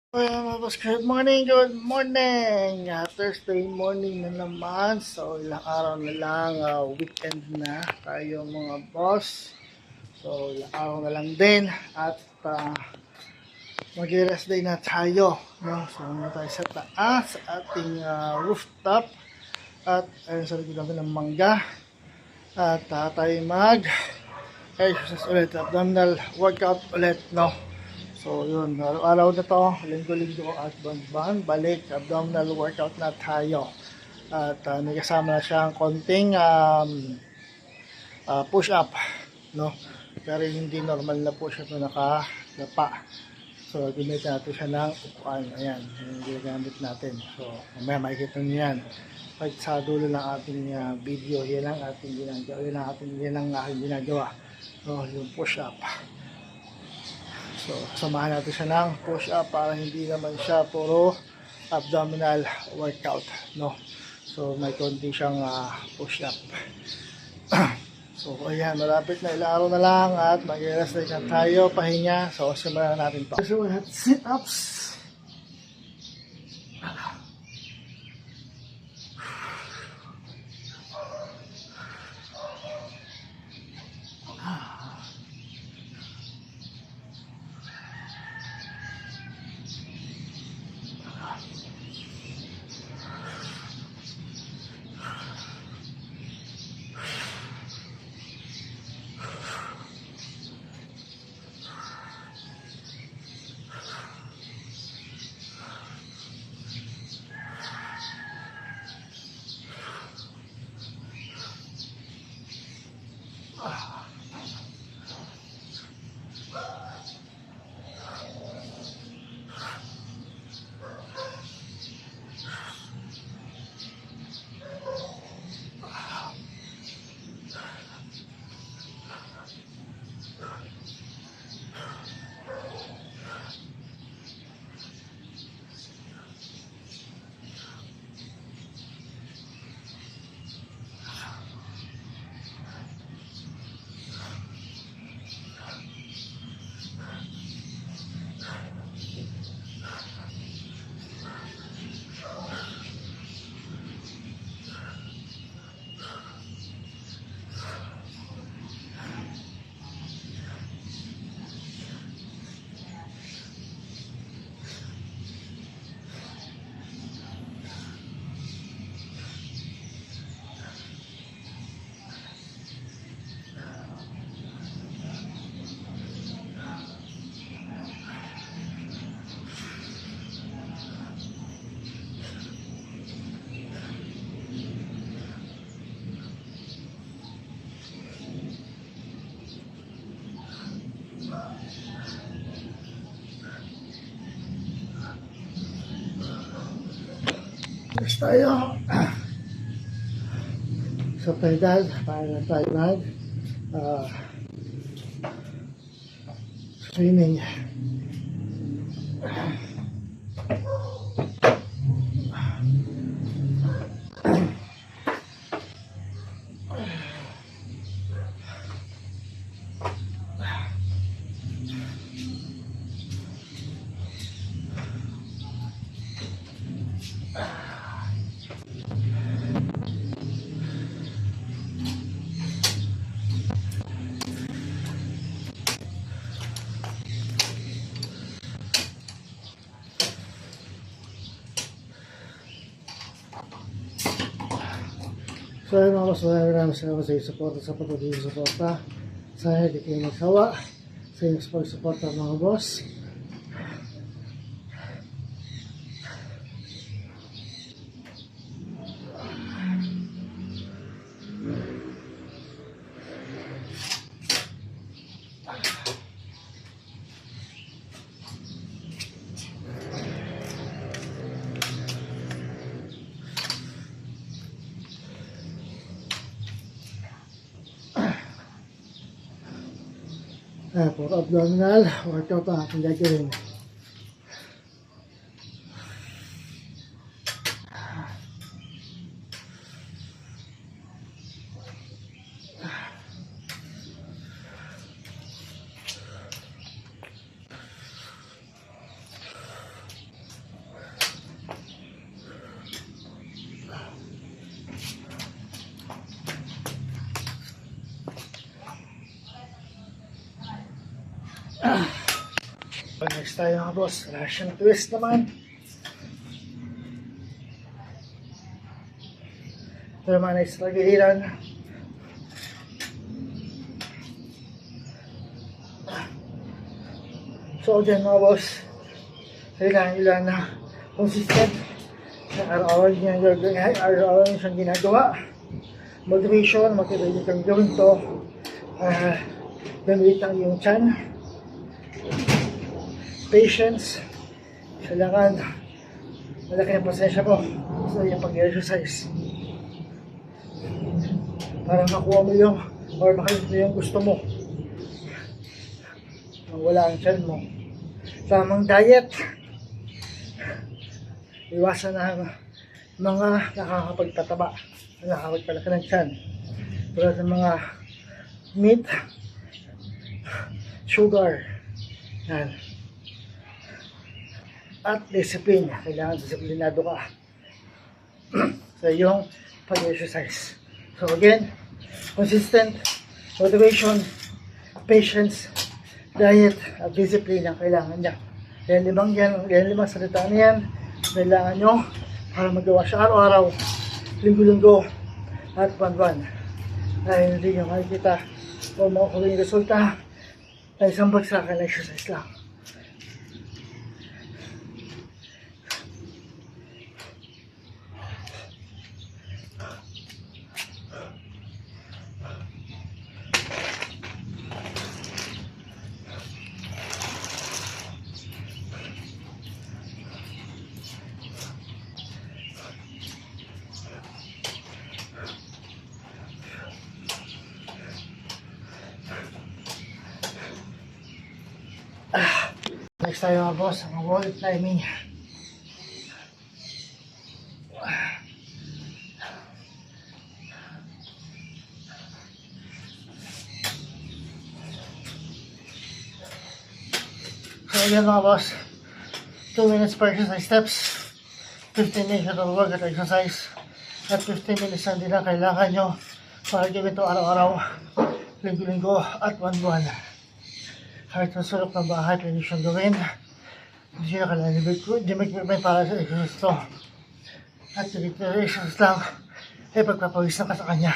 Well, good morning, good morning. Thursday morning na naman. So, ilang araw na lang, weekend na tayo mga boss. So, ilang araw na lang din at mag-rest day na tayo. No? So, muna tayo sa taas sa ating rooftop at ayun sa likod natin ng mangga. At tayo mag-exercise ulit, abdominal workout ulit, no? So yun, araw-araw na to, linggo-linggo at buwan-buwan, balik, abdominal workout na tayo. At may kasama na siyang konting push-up, no? Pero hindi normal na push-up na nakadapa. So gamitin natin siya ng upuan, ayan, yung ginagamit natin. So mamaya makikita niyo yan. Kahit sa dulo ng ating video, yan ang ating ginagawa, yan ang aking ginagawa. So yung push-up. So, samahan natin siya ng push-up para hindi naman siya puro abdominal workout, no? So, may konti siyang push-up. So, ayan, malapit na ilang araw na lang at mag-rest na tayo, pahinga. So, simulan natin to. So, we have sit-ups. Next tayo sa pedal para tayo swimming. So ayun mga boss, maraming salamat sa suporta sa patuloy na suporta. Sana hindi kayo magsawa sa inyong pag-suporta mga boss. For abdominal workout ang ating gagawin. Next tayo mga boss, Russian twist naman. Ito naman ay sa giliran. So dyan mga boss, kailangan nila na consistent sa araw-araw niya siyang ginagawa. Motivation, motivate kang gawin to. Gamit ang iyong tiyan. Patience. Kailangan malaki ang pasensya mo sa iyong pag-exercise. Para makuha mo yung or makita mo yung gusto mo. Nang wala ang tiyan mo. Tamang diet. Iwasan na mga nakakapagtataba, nakakapagpalaki ng tiyan. Tulad ng mga meat, sugar, yan. At discipline. Kailangan disiplinado ka sa iyong pag-exercise. So again, consistent, motivation, patience, diet, at discipline ang kailangan niya. Yan limang salita na yan, kailangan nyo para magawa siya araw-araw, linggo-linggo, at buwan-buwan. Dahil hindi nyo makikita o makukuha yung resulta na isang bagsakan na exercise lang. Next tayo mga boss, ang wall climbing. So yan mga boss, 2 minutes per exercise steps, 15 minutes of workout exercise, at 15 minutes lang din ang kailangan nyo para gawin ito araw-araw, linggo-linggo, at buwan-buwan. Kahit sa sulok ng bahay, pwede siyang gawin. Hindi siya kailangan di mag-equipment para sa exercise to. At yung exercise lang, ay pagpapawisan ka sa kanya.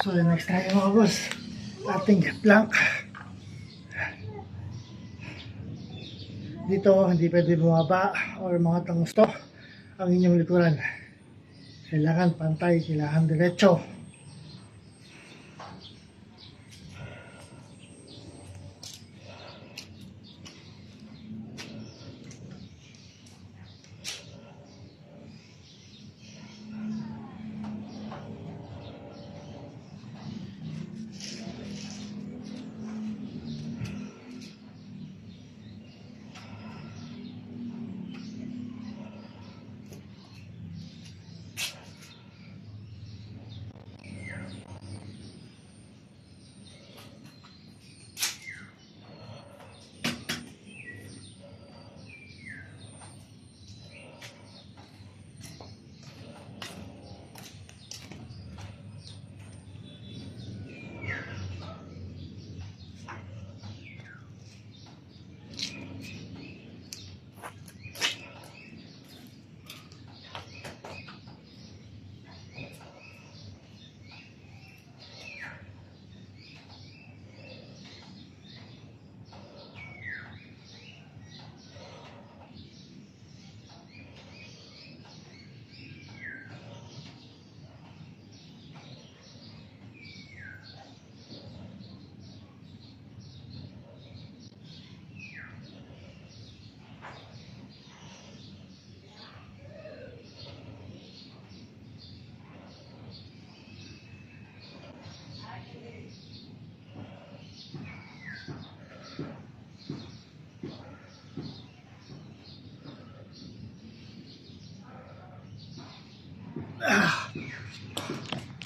So the next tayo mga boss, ating plank. Dito hindi pwede bumaba or mga tangusto ang inyong likuran. Kailangan pantay, kailangan diretso.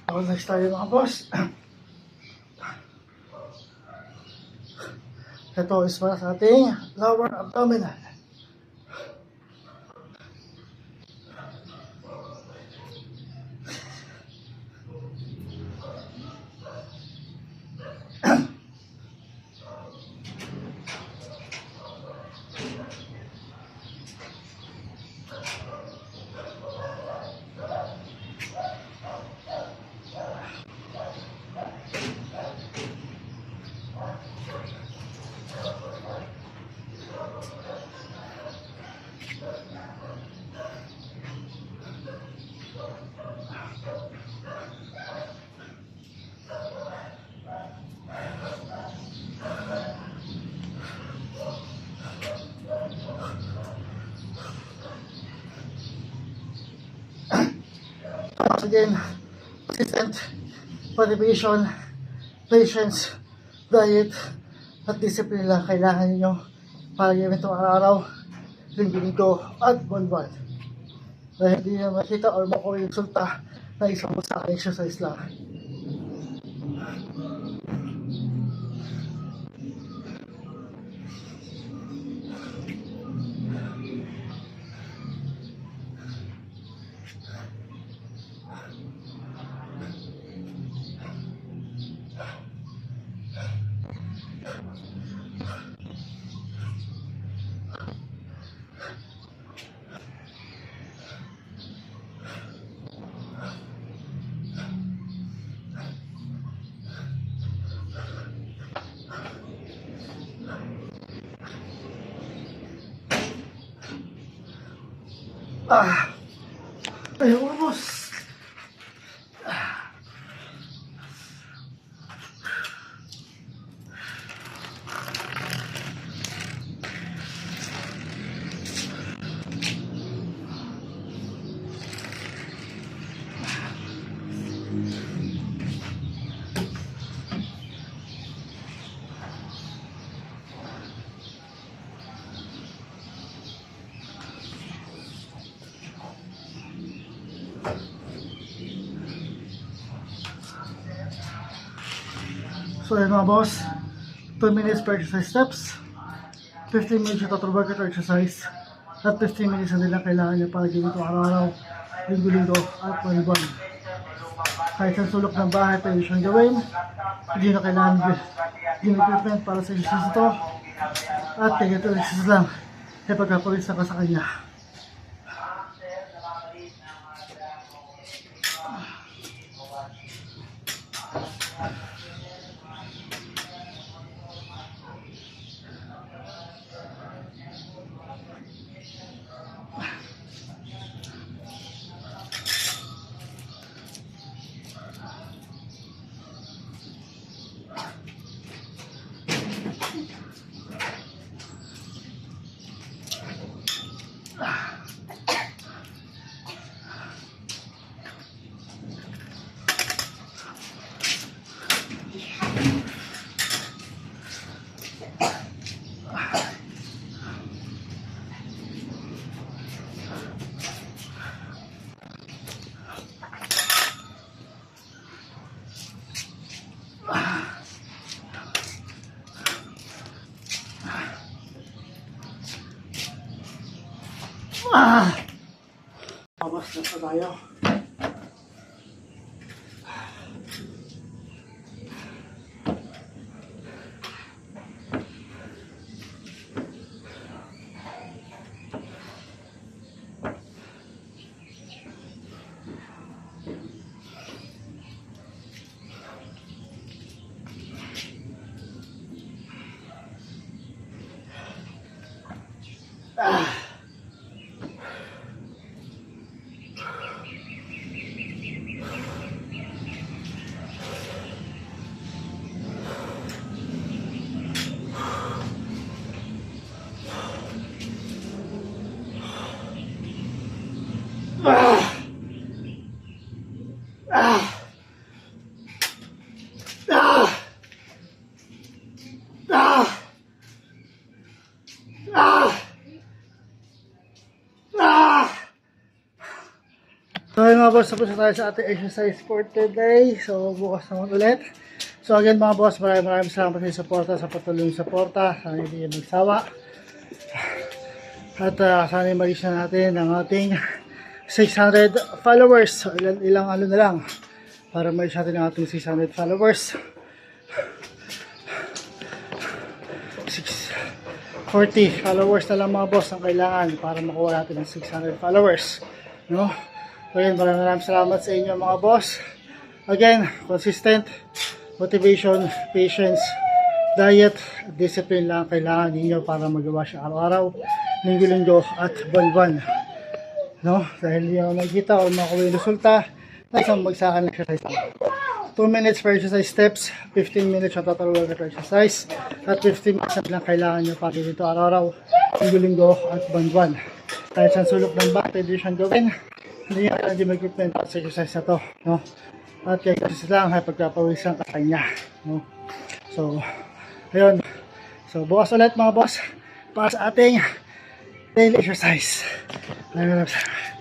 Ako next tayo mga boss. Ito is para sa ating lower abdominal. Once again, consistent motivation, patience, diet, at discipline lang kailangan ninyo para gawin itong araw-araw, linggo-linggo, at buwan-buwan. Dahil hindi na makita or makuha yung resulta na isang basta exercise lang. Ayun mga boss. So ayun mga boss, 2 minutes per exercise steps, 15 minutes yung total workout or exercise, at 15 minutes na nila kailangan nyo para gawin ito araw-araw, linggo-linggo, at buwan-buwan. Kahit sa sulok ng bahay, pwede siyang gawin. Hindi na kailangan gym equipment para sa exercise ito. At tingin ito exercise lang, ay pagkapulis na ka sa kanya. Tapos na tayo. mga boss, tapos na tayo sa ating exercise for today. So bukas naman ulit. So again mga boss, maraming salamat sa suporta, sa patuloy ng suporta. Sana hindi kayo magsawa. At sana i-reach na natin ang ating 600 followers. So ilang ano na lang para ma-reach natin ang ating 600 followers. 40 followers na lang mga boss ang kailangan para makuha natin ang 600 followers, no? So yun, maraming salamat sa inyo mga boss. Again, consistent motivation, patience, diet, discipline lang kailangan ninyo para magawa siya araw-araw, linggo-linggo at buwan-buwan, no? Dahil hindi ako nakikita o makuha yung resulta na isang magsakan ng exercise. 2 minutes per exercise steps, 15 minutes ang total workout exercise, at 15 minutes lang kailangan nyo para dito araw-araw, linggo-linggo at buwan-buwan. Kahit sa sulok ng back, pwede siyang gawin. Hindi nyo kailangan yung equipment para sa exercise na to, no? At kaya kasi lang ay pagpapawisan ka kanya, no? So, ayun. So, bukas ulit mga boss para sa ating daily exercise. Maraming salamat.